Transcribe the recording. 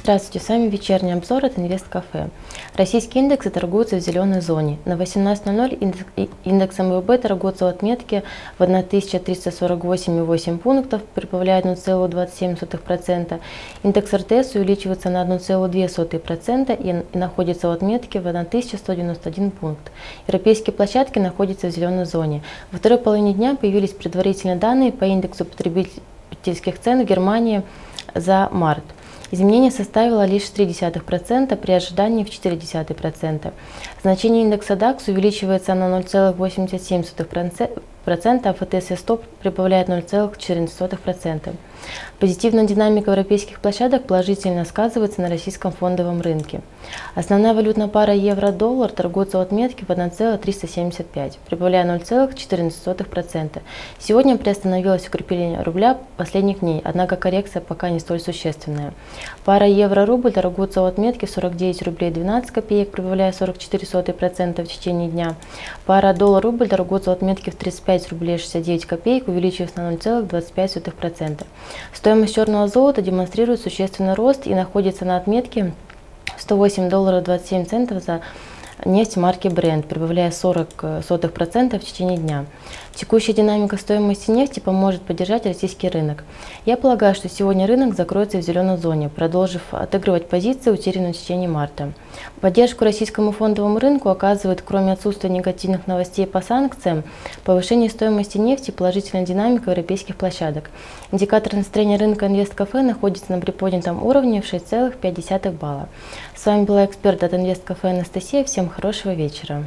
Здравствуйте, с вами вечерний обзор от Инвест-Кафе. Российские индексы торгуются в зеленой зоне. На 18:00 индекс МВБ торгуется в отметке в 1348,8 пунктов, прибавляет 0,27%. Индекс РТС увеличивается на 1,2% и находится в отметке в 1191 пункт. Европейские площадки находятся в зеленой зоне. Во второй половине дня появились предварительные данные по индексу потребительских цен в Германии за март. Изменение составило лишь 0,3% при ожидании в 0,4%. Значение индекса DAX увеличивается на 0,87%, а ФТСЕ СТОП прибавляет 0,14%. Позитивная динамика европейских площадок положительно сказывается на российском фондовом рынке. Основная валютная пара евро-доллар торгуется в отметке в 1,375, прибавляя 0,14%. Сегодня приостановилось укрепление рубля последних дней, однако коррекция пока не столь существенная. Пара евро-рубль торгуется в отметке в 49 рублей 12 копеек, прибавляя 0,44% в течение дня. Пара доллар-рубль торгуется в отметке в 35 рублей 69 копеек, увеличиваясь на 0,25%. Стоимость черного золота демонстрирует существенный рост и находится на отметке $108,27 за нефть марки Brent, прибавляя 0,40% в течение дня. Текущая динамика стоимости нефти поможет поддержать российский рынок. Я полагаю, что сегодня рынок закроется в зеленой зоне, продолжив отыгрывать позиции, утерянные в течение марта. Поддержку российскому фондовому рынку оказывает, кроме отсутствия негативных новостей по санкциям, повышение стоимости нефти и положительная динамика европейских площадок. Индикатор настроения рынка Инвест-Кафе находится на приподнятом уровне в 6,5 балла. С вами была эксперт от Инвест-Кафе Анастасия. Всем хорошего вечера.